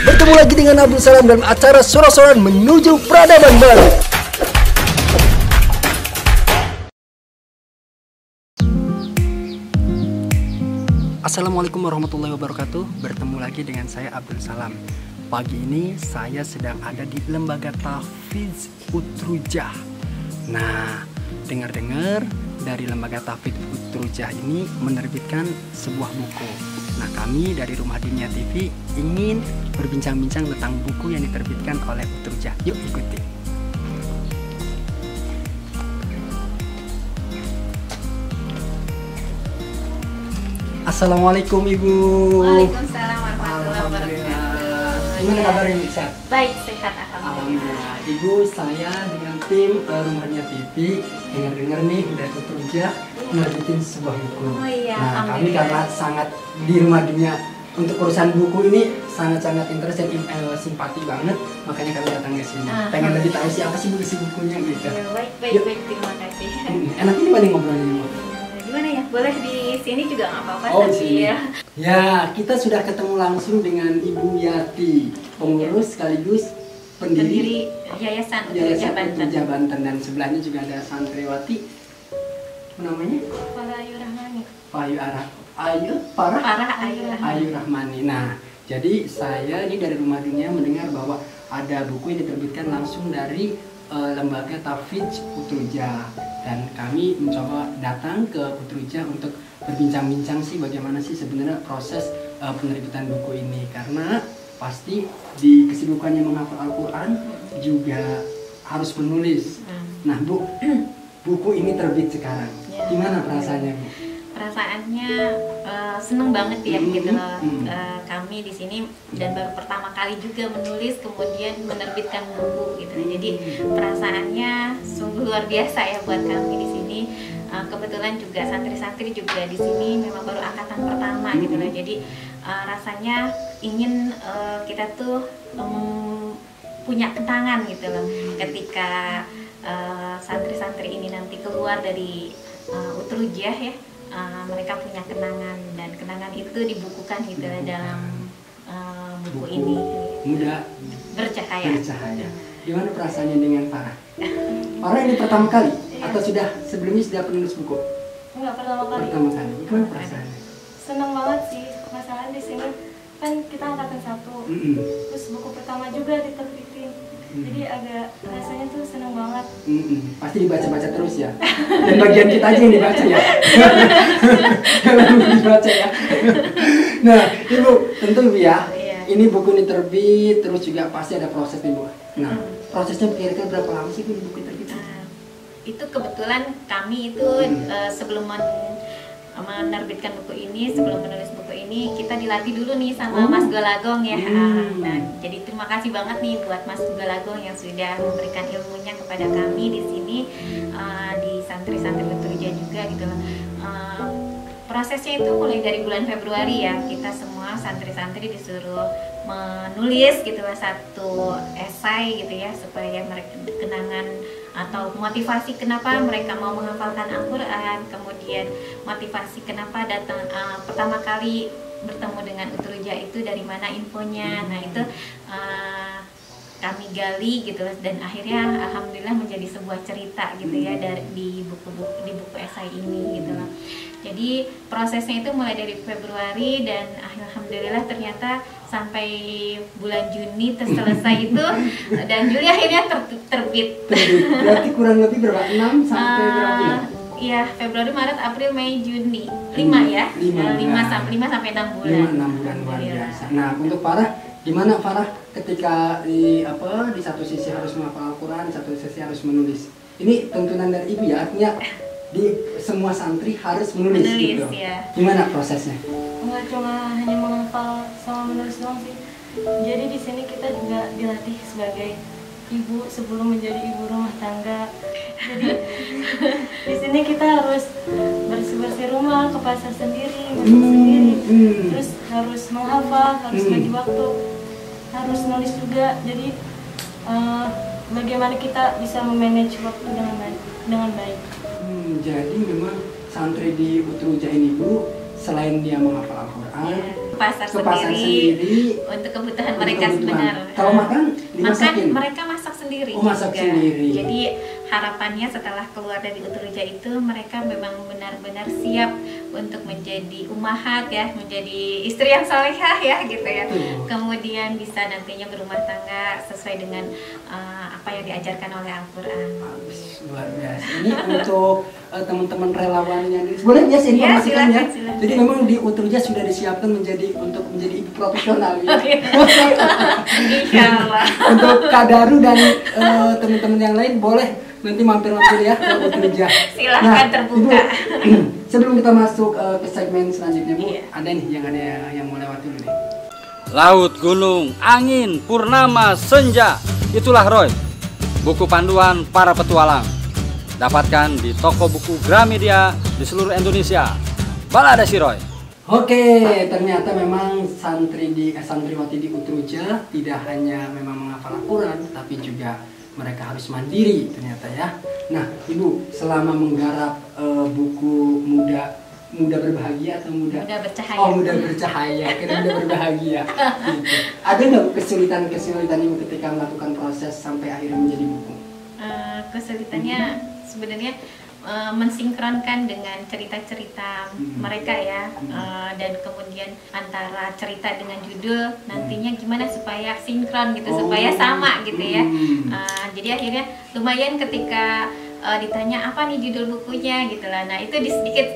Bertemu lagi dengan Abdul Salam dalam acara Soro-soran menuju peradaban baru. Assalamualaikum warahmatullahi wabarakatuh. Bertemu lagi dengan saya Abdul Salam. Pagi ini saya sedang ada di Lembaga Tahfidz Utrujah. Nah, dengar-dengar dari Lembaga Tahfidz Utrujah ini menerbitkan sebuah buku. Nah, kami dari Rumah Dunia TV ingin berbincang-bincang tentang buku yang diterbitkan oleh Utrujah. Yuk ikuti. Assalamualaikum Ibu. Waalaikumsalam warahmatullahi wabarakatuh. Gimana kabarnya Ibu? Sehat? Baik, sehat alhamdulillah. Ibu, saya dengan tim Rumahnya TV dengar-dengar nih dari Utrujah nerbitin sebuah buku. Oh iya, nah, kami karena sangat di Rumah Dunia untuk urusan buku ini sangat-sangat interest dan simpati banget, makanya kami datang ke sini. Pengen lebih tahu sih apa sih isi bukunya gitu. Ya, baik, terima kasih. Enak ini pada ngobrolnya Ibu. Gimana ya? Boleh di sini juga nggak apa-apa. Oh, tapi ya. Ya, kita sudah ketemu langsung dengan Ibu Yati, pengurus sekaligus pendiri Yayasan Utrujah Banten, dan sebelahnya juga ada santriwati namanya Farah Ayu Rahmani. Nah, jadi saya ini dari Rumah Dunia mendengar bahwa ada buku yang diterbitkan langsung dari Lembaga Tahfidz Utrujah, dan kami mencoba datang ke Utrujah untuk berbincang-bincang sih bagaimana sih sebenarnya proses penerbitan buku ini, karena pasti di kesibukannya menghafal Al-Quran juga harus menulis. Nah Bu, buku ini terbit sekarang, gimana perasaannya Bu? Perasaannya seneng banget ya gitu loh. Kami di sini dan baru pertama kali juga menulis kemudian menerbitkan buku gitu. Jadi perasaannya sungguh luar biasa ya buat kami di sini. Kebetulan juga santri-santri juga di sini memang baru angkatan pertama gitu loh. Jadi rasanya ingin kita tuh punya kenangan gitu loh ketika santri-santri ini nanti keluar dari Utrujah ya. Mereka punya kenangan, dan kenangan itu dibukukan gitu dalam buku ini. Muda bercahaya. Gimana perasaannya dengan Farah? Farah ini pertama kali atau sebelumnya sudah penulis buku? Enggak, pertama kali. Gimana perasaannya? Seneng banget sih, masalahnya di sini kan kita angkatan 1. Terus buku pertama juga diterbitin. Jadi agak rasanya tuh seneng banget. Pasti dibaca-baca terus ya. Dan bagian kita aja yang dibaca ya. Kalau dibaca ya. Nah, Ibu, tentu Ibu ya. Ini buku ini terbit, terus juga pasti ada proses nih Bu. Nah, prosesnya kira-kira berapa lama sih Bu di buku terbit? Itu kebetulan kami itu sebelum menerbitkan buku ini, sebelum menulis buku ini, kita dilatih dulu nih sama Mas Golagong ya. Nah, jadi terima kasih banget nih buat Mas Golagong yang sudah memberikan ilmunya kepada kami di sini, di santri-santri Utrujah juga gitu loh. Prosesnya itu mulai dari bulan Februari ya, kita semua santri-santri disuruh menulis gitu lah satu esai gitu ya, supaya mereka kenangan atau motivasi kenapa mereka mau menghafalkan Al-Quran, kemudian motivasi kenapa datang pertama kali bertemu dengan Utrujah itu dari mana infonya. Nah itu kami gali gitu, dan akhirnya alhamdulillah menjadi sebuah cerita gitu ya di buku esai ini gitu loh. Jadi prosesnya itu mulai dari Februari, dan alhamdulillah ternyata sampai bulan Juni selesai itu, dan Juli akhirnya terbit. Berarti kurang lebih berapa? 6 sampai berapa bulan? Iya, Februari, Maret, April, Mei, Juni. 5 ya? 5 sampai 6 bulan. 6 bulan luar biasa. Nah, untuk Farah, gimana Farah ketika di satu sisi harus menghafal Al-Quran, di satu sisi harus menulis? Ini tuntunan dari Ibu ya, artinya di semua santri harus menulis gitu. Ya. Gimana prosesnya? Enggak cuma hanya menghafal sama menulis doang sih. Jadi di sini kita juga dilatih sebagai ibu sebelum menjadi ibu rumah tangga. Jadi di sini kita harus bersih-bersih rumah, ke pasar sendiri, masak sendiri. Terus harus menghafal, harus bagi waktu, harus nulis juga. Jadi bagaimana kita bisa memanage waktu dengan baik. Jadi memang santri di Utrujah ini Bu, selain dia menghafal Al-Quran, Al-Quran, pasar ke pasar sendiri untuk kebutuhan untuk mereka kebutuhan. sebenarnya. Kalau makan Makan dimasakin? mereka masak sendiri. Oh, masak juga. sendiri. Jadi harapannya setelah keluar dari Utruja itu mereka memang benar-benar siap untuk menjadi umahat ya, menjadi istri yang salehah ya gitu ya. Kemudian bisa nantinya berumah tangga sesuai dengan apa yang diajarkan oleh Al-Quran. Luar biasa. Ini untuk teman-teman relawan yang boleh biasa informasikan ya. Silakan. Jadi memang di Utruja sudah disiapkan menjadi ibu profesional ya. Insyaallah. Untuk Kak Daru dan teman-teman yang lain boleh nanti mampir-mampir ya ke Utruja. Silakan terbuka. Ibu, sebelum kita masuk ke segmen selanjutnya Bu, Iya. ada nih yang mau lewat dulu nih. Laut, gunung, angin, purnama, senja. Itulah Roy, buku panduan para petualang. Dapatkan di toko buku Gramedia di seluruh Indonesia. Balada si Roy. Oke, ternyata memang santriwati di Utruja tidak hanya memang menghafal Al-Quran, tapi juga mereka harus mandiri ternyata ya. Nah, Ibu, selama menggarap buku muda berbahagia atau muda Bercahaya. Oh, muda bercahaya, kira muda berbahagia. Gitu. Ada nggak kesulitan Ibu ketika melakukan proses sampai akhirnya menjadi buku? Kesulitannya sebenarnya mensinkronkan dengan cerita-cerita mereka ya, dan kemudian antara cerita dengan judul nantinya gimana supaya sinkron gitu, supaya sama gitu ya. Jadi akhirnya lumayan ketika ditanya apa nih judul bukunya gitu lah. Nah itu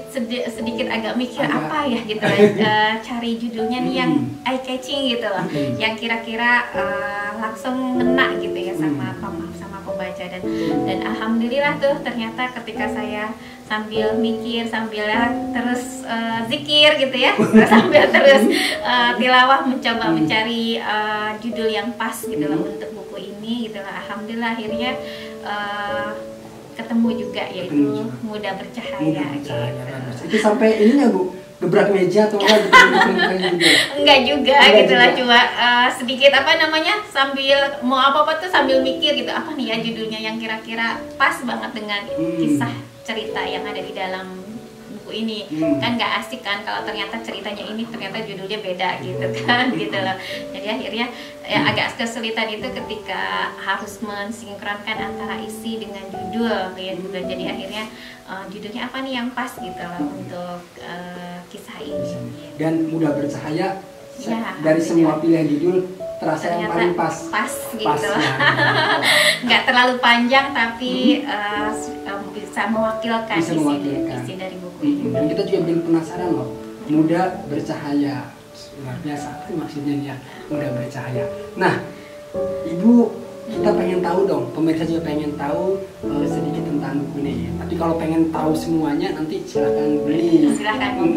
sedikit agak mikir apa ya gitu lah. Cari judulnya nih yang eye catching gitu loh, yang kira-kira langsung ngena gitu ya sama pembaca, dan alhamdulillah tuh ternyata ketika saya sambil mikir sambil terus zikir gitu ya, sambil terus tilawah mencoba mencari judul yang pas gitu loh untuk buku ini gitu lah. Alhamdulillah akhirnya ketemu juga, yaitu Muda Bercahaya. Gitu. Itu sampai ininya Bu, gebrak meja atau enggak gitu? Enggak juga gitu lah, cuma sedikit apa namanya sambil mau apa tuh sambil mikir gitu, apa nih ya judulnya yang kira-kira pas banget dengan kisah cerita yang ada di dalam buku ini. Kan nggak asik kan kalau ternyata ceritanya ini ternyata judulnya beda gitu kan gitu loh. Jadi akhirnya ya agak kesulitan itu ketika harus mensinkronkan antara isi dengan judul ya gitu. Jadi akhirnya judulnya apa nih yang pas gitu loh untuk kisah ini. Dan Muda Bercahaya ya, dari semua pilihan judul terasa yang paling pas gitu. Nggak terlalu panjang tapi bisa mewakilkan isi dari buku ini. Dan kita juga bikin penasaran loh, Muda Bercahaya, luar biasa apa maksudnya ya Muda Bercahaya. Nah Ibu, kita pengen tahu dong, pemirsa juga pengen tahu sedikit tentang buku ini. Tapi kalau pengen tahu semuanya nanti silahkan beli. Silahkan beli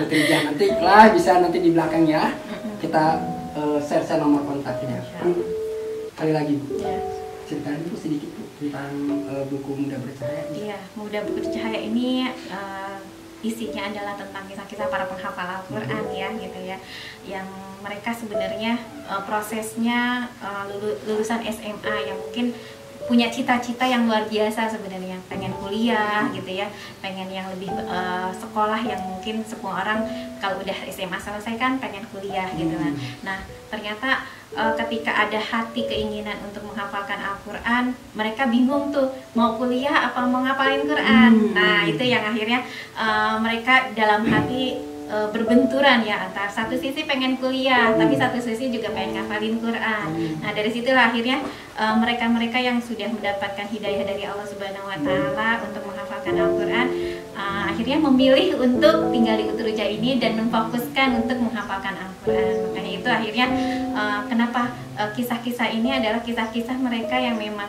Utruja, nanti lah bisa nanti di belakang ya. Kita share nomor kontaknya. Kali lagi Bu, ceritain Bu sedikit Bu tentang buku Muda Bercahaya. Iya, Muda Bercahaya ini isinya adalah tentang kisah-kisah para penghafal Al-Quran ya gitu ya, yang mereka sebenarnya prosesnya lulusan SMA yang mungkin punya cita-cita yang luar biasa sebenarnya, pengen kuliah gitu ya, pengen yang lebih sekolah yang mungkin semua orang kalau udah SMA selesai kan pengen kuliah gitu lah. Nah ternyata ketika ada hati keinginan untuk menghafalkan Al-Quran, mereka bingung tuh mau kuliah apa mau ngapalin Quran. Nah itu yang akhirnya mereka dalam hati berbenturan ya, antara satu sisi pengen kuliah tapi satu sisi juga pengen ngafalin Quran. Nah dari situlah akhirnya mereka-mereka yang sudah mendapatkan hidayah dari Allah Subhanahu Wa Taala untuk menghafalkan Al-Quran akhirnya memilih untuk tinggal di Utruja ini dan memfokuskan untuk menghafalkan Al-Quran. Makanya itu akhirnya kenapa kisah-kisah ini adalah kisah-kisah mereka yang memang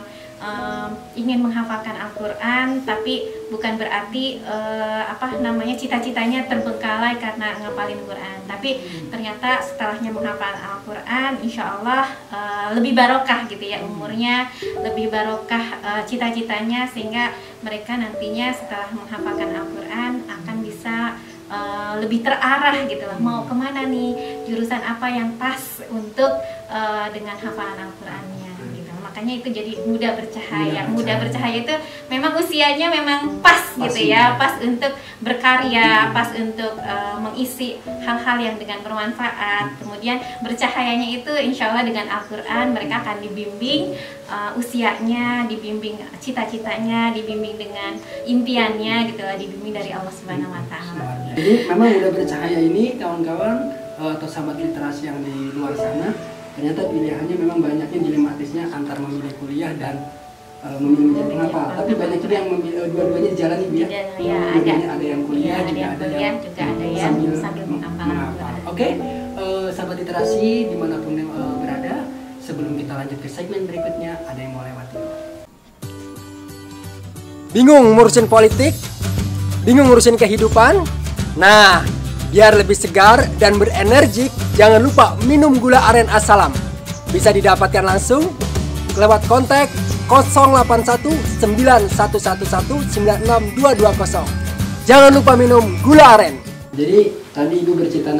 ingin menghafalkan Al-Quran, tapi bukan berarti cita-citanya terbengkalai karena ngapalin Quran. Tapi ternyata setelahnya menghafal Al-Quran, insya Allah lebih barokah gitu ya umurnya, lebih barokah cita-citanya, sehingga mereka nantinya setelah menghafalkan Al-Quran akan bisa lebih terarah gitu lah, mau kemana nih, jurusan apa yang pas untuk dengan hafalan Al-Qurannya gitu. makanya itu jadi muda bercahaya. Muda bercahaya itu memang usianya memang pas gitu ya, pas untuk berkarya, pas untuk mengisi hal-hal yang dengan bermanfaat. Kemudian bercahayanya itu insya Allah dengan Al-Quran mereka akan dibimbing usianya, dibimbing cita-citanya, dibimbing dengan impiannya gitu lah, dibimbing dari Allah Subhanahu Wa Taala. Jadi memang muda bercahaya ini kawan-kawan atau sahabat literasi yang di luar sana, ternyata pilihannya memang banyaknya dilematisnya antar memilih kuliah dan memilih menjadi penghafal. Tapi banyak juga yang memilih dua-duanya dijalani ya. Ya, ada yang kuliah, juga ada yang sambil menghafal. Oke, sahabat literasi dimanapun yang berada, sebelum kita lanjut ke segmen berikutnya, ada yang mau lewati? Bingung ngurusin politik? Bingung ngurusin kehidupan? Nah, biar lebih segar dan berenergik, jangan lupa minum gula aren Assalam. Bisa didapatkan langsung lewat kontak 081 9111 96220. Jangan lupa minum gula aren. Jadi tadi Ibu bercerita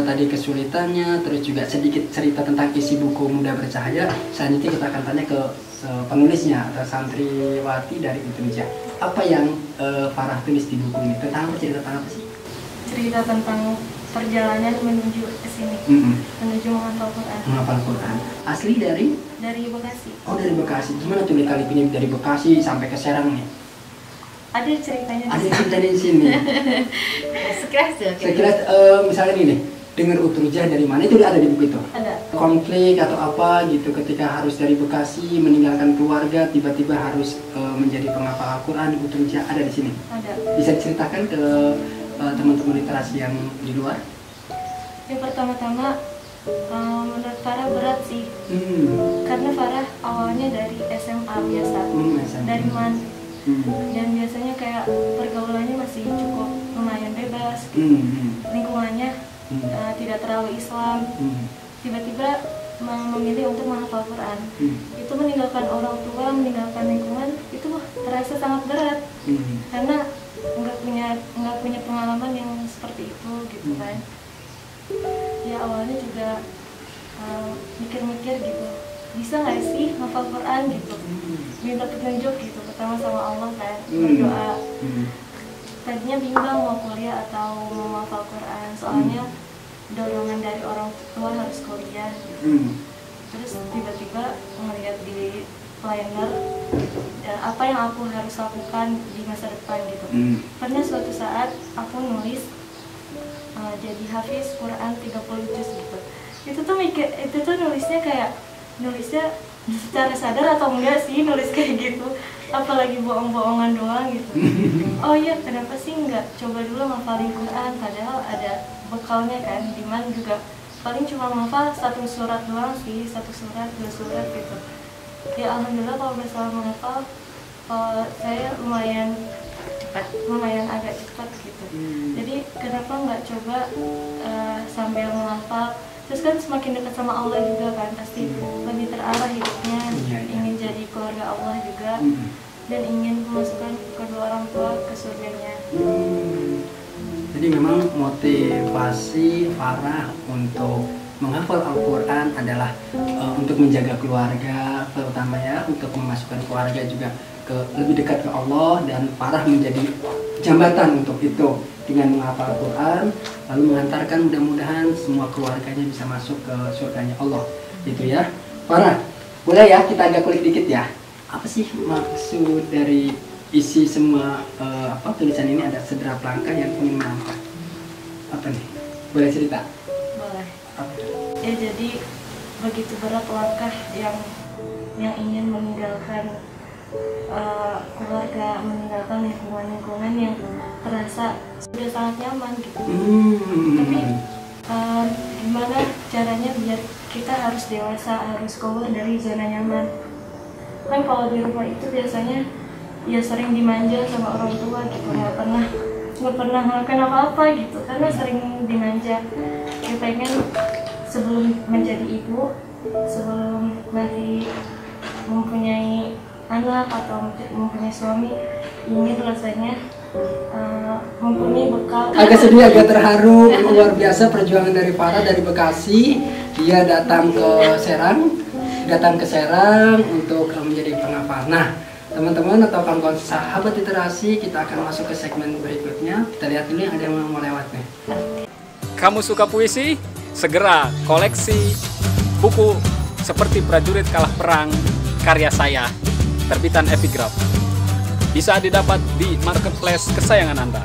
tadi kesulitannya, terus juga sedikit cerita tentang isi buku Muda Bercahaya. Selanjutnya kita akan tanya ke penulisnya atau santriwati dari Utruja. Apa yang Farah tulis di buku ini? Tentang apa, cerita tentang apa sih? Cerita tentang perjalanan menuju ke sini, menuju menghafal Quran. Menghafal Quran. Asli dari Bekasi. Oh, dari Bekasi. Gimana tuh kali ini dari Bekasi sampai ke Serang nih? Ada ceritanya. Ada cerita di sini. Sekilas misalnya nih, dengar Utruja dari mana, itu udah ada di buku itu? Ada. Konflik atau apa gitu ketika harus dari Bekasi meninggalkan keluarga, tiba-tiba harus menjadi penghafal Al-Quran di Utruja, ada di sini? Ada. Bisa diceritakan ke teman-teman literasi yang di luar? Yang pertama-tama menurut Farah berat sih, karena Farah awalnya dari SMA biasa, dari MAN, dan biasanya kayak pergaulannya masih cukup lumayan bebas, lingkungannya tidak terlalu Islam. Tiba-tiba memilih untuk menghafal Quran, itu meninggalkan orang tua, meninggalkan lingkungan, itu terasa sangat berat, karena nggak punya pengalaman yang seperti itu gitu kan. Ya awalnya juga mikir-mikir gitu, bisa nggak sih hafal Quran gitu, minta petunjuk gitu pertama sama Allah kan, berdoa. Tadinya bimbang mau kuliah atau mau hafal Quran, soalnya dorongan dari orang tua harus kuliah gitu. Terus tiba-tiba melihat di planner apa yang aku harus lakukan di masa depan gitu. Pernah suatu saat aku nulis jadi hafiz Quran 30 juz gitu. Itu tuh nulisnya secara sadar atau enggak sih nulis kayak gitu, apalagi bohong-bohongan doang gitu. Oh iya, kenapa sih enggak coba dulu ngafalin Quran, padahal ada bekalnya kan, dimana juga paling cuma menghafal 1 surat doang sih, 1 surat, 2 surat gitu. Ya alhamdulillah kalau masalah menghafal saya lumayan agak cepat gitu. Jadi kenapa nggak coba sambil menghafal, terus kan semakin dekat sama Allah juga kan, pasti lebih terarah hidupnya, ingin jadi keluarga Allah juga, dan ingin memasukkan kedua orang tua ke surganya. Jadi memang motivasi Farah untuk menghafal Al-Quran adalah untuk menjaga keluarga, terutama ya, untuk memasukkan keluarga juga lebih dekat ke Allah, dan Farah menjadi jambatan untuk itu dengan menghafal Al-Quran, lalu mengantarkan mudah-mudahan semua keluarganya bisa masuk ke surganya Allah. Gitu ya, Farah. Boleh ya kita agak kulik dikit ya. Apa sih maksud dari isi semua tulisan ini? Ada sederap langkah yang ingin melangkah. Apa nih? Boleh cerita? Boleh. Ya jadi begitu berat langkah yang ingin meninggalkan keluarga, meninggalkan lingkungan yang terasa sudah sangat nyaman gitu. Tapi gimana caranya biar kita harus dewasa, harus keluar dari zona nyaman. Kan kalau di rumah itu biasanya ya sering dimanja sama orang tua gitu, nggak pernah ngelakuin apa-apa gitu, karena sering dimanja. Ya pengen sebelum menjadi ibu, sebelum nanti mempunyai anak atau mempunyai suami, ingin rasanya mempunyai bekal. Agak sedih, agak terharu. Luar biasa perjuangan dari Farah dari Bekasi. Dia datang ke Serang datang ke Serang untuk menjadi penghafal. Nah, teman-teman atau kawan-kawan sahabat literasi, kita akan masuk ke segmen berikutnya. Kita lihat dulu yang ada yang mau lewat nih. Kamu suka puisi? Segera koleksi buku seperti Prajurit Kalah Perang karya saya, terbitan Epigraph. Bisa didapat di marketplace kesayangan Anda.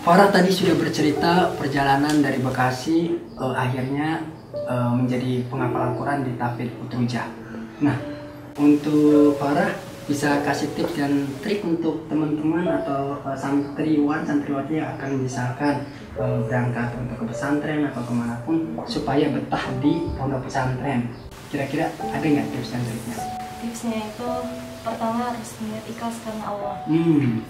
Farah tadi sudah bercerita perjalanan dari Bekasi akhirnya menjadi penghafal Al-Quran di Tahfidz Utruja. Nah, untuk Farah bisa kasih tips dan trik untuk teman-teman atau santriwati yang akan misalkan berangkat untuk ke pesantren atau kemanapun supaya betah di pondok pesantren. Kira-kira ada nggak tips dan triknya? Tipsnya itu pertama harus niat ikhlas karena Allah.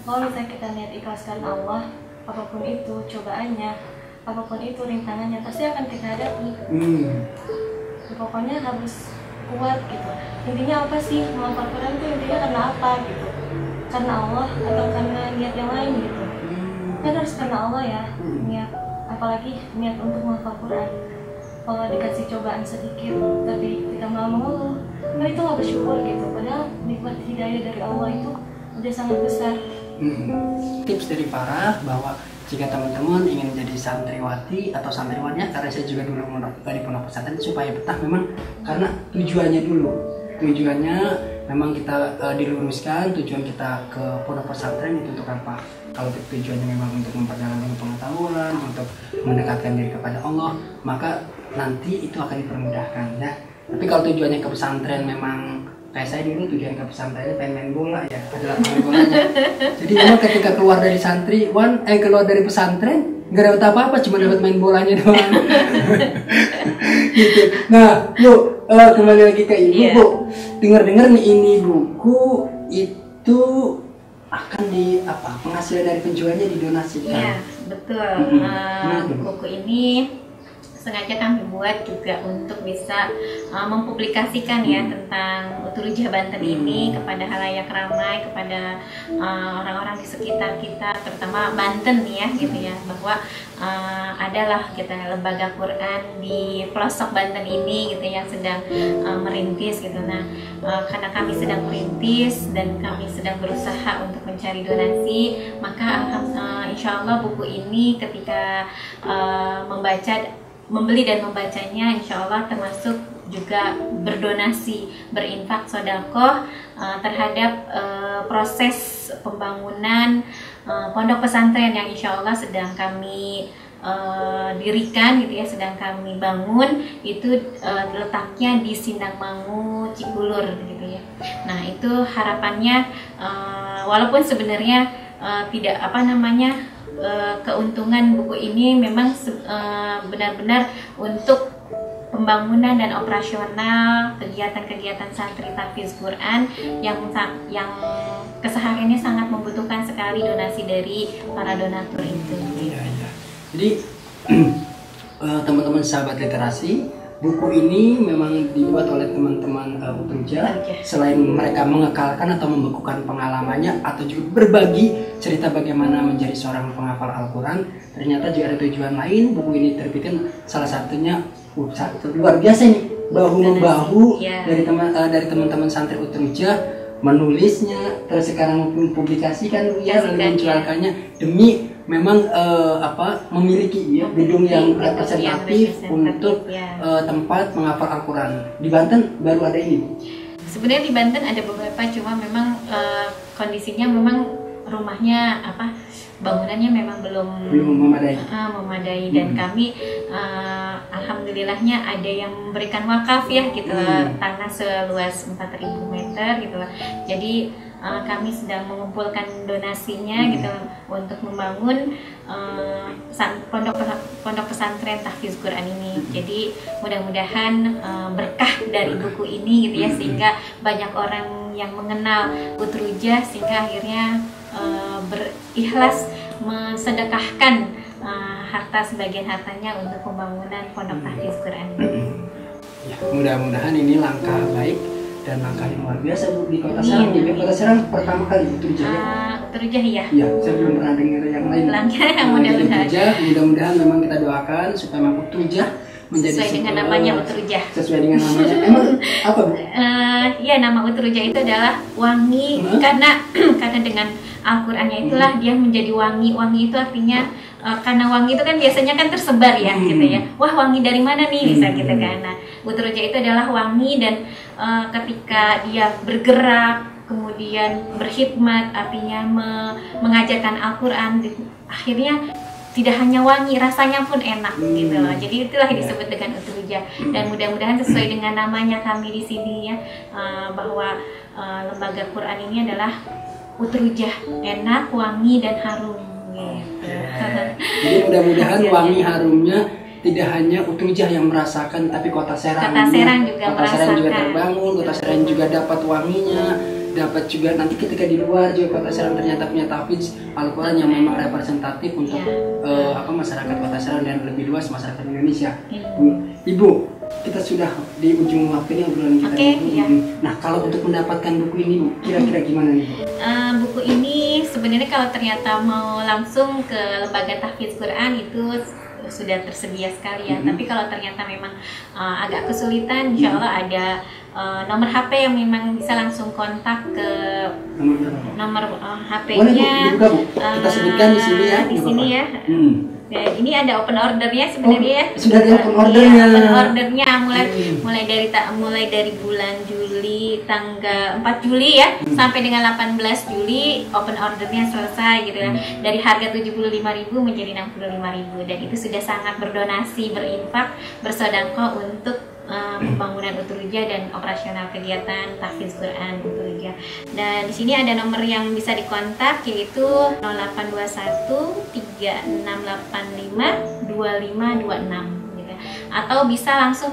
Kalau misalnya kita niat ikhlas karena Allah, apapun itu cobaannya, apapun itu rintangannya pasti akan kita hadapi. Pokoknya harus kuat gitu. Intinya apa sih menghafal Quran itu intinya karena apa gitu? Karena Allah atau karena niat yang lain gitu? Kan harus karena Allah ya, niat, apalagi niat untuk menghafal Quran. Kalau dikasih cobaan sedikit tapi kita malah mengeluh, kan itu nggak bersyukur gitu. Padahal nikmat hidayah dari Allah itu udah sangat besar. Tips dari Farah bahwa jika teman-teman ingin menjadi santriwati atau santriwannya, karena saya juga dulu di pondok pesantren supaya betah, memang karena tujuannya dulu. Tujuannya memang kita diluruskan, tujuan kita ke pondok pesantren itu untuk apa? Kalau tujuannya memang untuk memperdalam ilmu pengetahuan, untuk mendekatkan diri kepada Allah, maka nanti itu akan dipermudahkan ya. Tapi kalau tujuannya ke pesantren memang kayak saya dulu tujuan ke pesantren pengen main bola ya, adalah main bolanya. Jadi memang ketika keluar dari keluar dari pesantren nggak dapat apa-apa, cuma dapat main bolanya doang. Gitu. Nah, Bu, kembali lagi ke Ibu. Bu, dengar-dengar nih ini buku itu akan penghasilan dari penjualnya didonasikan. Iya, betul. Buku ini sengaja kami buat juga untuk bisa mempublikasikan ya tentang Utruja Banten ini kepada halayak ramai, kepada orang-orang di sekitar kita, terutama Banten ya gitu ya, bahwa adalah kita lembaga Quran di pelosok Banten ini gitu yang sedang merintis gitu. Nah, karena kami sedang merintis dan kami sedang berusaha untuk mencari donasi, maka insya Allah buku ini ketika membeli dan membacanya, insya Allah termasuk juga berdonasi, berinfak sodakoh terhadap proses pembangunan pondok pesantren yang insya Allah sedang kami dirikan gitu ya, sedang kami bangun. Itu letaknya di Sindangmangu, Cikulur gitu ya. Nah, itu harapannya walaupun sebenarnya tidak keuntungan buku ini memang benar-benar untuk pembangunan dan operasional kegiatan-kegiatan santri tahfidz Quran yang kesehariannya sangat membutuhkan sekali donasi dari para donatur itu. Iya. Jadi teman-teman sahabat literasi, buku ini memang dibuat oleh teman-teman Utruja. Selain mereka mengekalkan atau membekukan pengalamannya atau juga berbagi cerita bagaimana menjadi seorang penghafal Al-Quran, ternyata juga ada tujuan lain. Buku ini terbitkan salah satunya luar biasa nih, bahu-membahu dari teman-teman santri Utruja, menulisnya, terus sekarang mempublikasikan lalu menjualkannya demi memang memiliki gedung yang representatif untuk tempat menghafal Al-Quran. Di Banten baru ada ini. Sebenarnya di Banten ada beberapa, cuma memang kondisinya memang rumahnya bangunannya memang belum memadai dan kami alhamdulillahnya ada yang memberikan wakaf ya gitu, tanah seluas 4.000 meter gitu lah. Jadi kami sedang mengumpulkan donasinya gitu untuk membangun pondok pesantren tahfidz Quran ini. Jadi mudah-mudahan berkah dari buku ini gitu ya, sehingga banyak orang yang mengenal Utruja sehingga akhirnya berikhlas mensedekahkan sebagian hartanya untuk pembangunan pondok tahfidz Quran. Ya, mudah-mudahan ini langkah baik dan langkah yang luar biasa Bu di Kota Serang. Di Kota Serang pertama kali Utruja ya? Utruja ya. Iya, saya belum pernah dengar yang lain. Mudah-mudahan Mudah-mudahan memang kita doakan supaya Utruja menjadi sesuai dengan namanya Utrujah. Sesuai dengan namanya. Emang apa, Bu? Ya, nama Utrujah itu adalah wangi karena dengan Al-Qur'annya itulah dia menjadi wangi. Wangi itu artinya karena wangi itu kan biasanya kan tersebar ya gitu ya. Wah, wangi dari mana nih bisa gitu kan. Nah, Utrujah itu adalah wangi dan ketika dia bergerak kemudian berkhidmat artinya mengajarkan Al-Qur'an akhirnya tidak hanya wangi, rasanya pun enak gitu loh. Jadi itulah disebut dengan Utrujah. Dan mudah-mudahan sesuai dengan namanya kami di sini ya, bahwa lembaga Quran ini adalah Utrujah, enak, wangi dan harum gitu. Jadi mudah-mudahan wangi harumnya tidak hanya Utrujah yang merasakan, tapi Kota Serang juga terbangun, Kota Serang juga dapat wanginya, dapat juga nanti ketika di luar juga Kota Serang ternyata punya tahfidz Al-Quran yang memang representatif untuk masyarakat Kota Serang dan lebih luas masyarakat Indonesia. Ibu, kita sudah di ujung waktu ini obrolan kita. Iya. Nah, kalau untuk mendapatkan buku ini, kira-kira gimana nih, Bu? Buku ini sebenarnya kalau ternyata mau langsung ke lembaga tahfidz Quran itu sudah tersedia sekali ya. Tapi kalau ternyata memang agak kesulitan, insya Allah ada nomor HP yang memang bisa langsung kontak ke nomor HP-nya. Kita sebutkan di sini ya. Di sini ya. Dan ini ada open ordernya sebenarnya ya. Sudah ada open ordernya. Open ordernya mulai dari bulan Juli, tanggal 4 Juli ya, sampai dengan 18 Juli open ordernya selesai gitu ya. Dari harga 75.000 menjadi 65.000 dan itu sudah sangat berdonasi, berinfak, bersedekah untuk pembangunan Utrujah dan operasional kegiatan tahfidz Quran Utrujah. Dan di sini ada nomor yang bisa dikontak yaitu 0821 3685 2526 gitu. Atau bisa langsung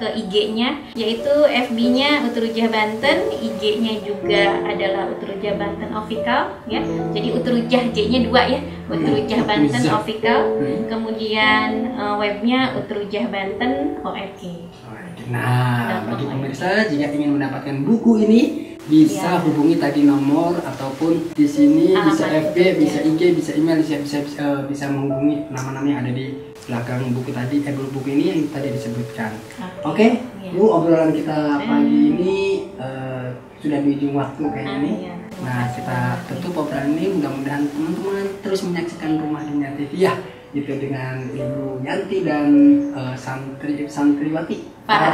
ke IG-nya yaitu FB-nya Utrujah Banten, IG-nya juga adalah Utrujah Banten Official ya. Jadi Utrujah J-nya 2 ya. Utrujah Banten Official. Kemudian webnya Utrujah Banten ORG. Nah, bagi pemirsa jika ingin mendapatkan buku ini bisa hubungi tadi nomor ataupun di sini bisa FB, bisa IG, bisa email, bisa menghubungi nama-nama yang ada di belakang buku tadi, buku ini yang tadi disebutkan. Oke, Bu, obrolan kita pagi ini sudah di ujung waktu kayaknya nih. Nah, kita tutup obrolan ini. Mudah-mudahan teman-teman terus menyaksikan Rumah Dunia TV ya, itu dengan Ibu Yanti dan santriwati Para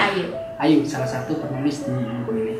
Ayu, salah satu penulis di buku ini.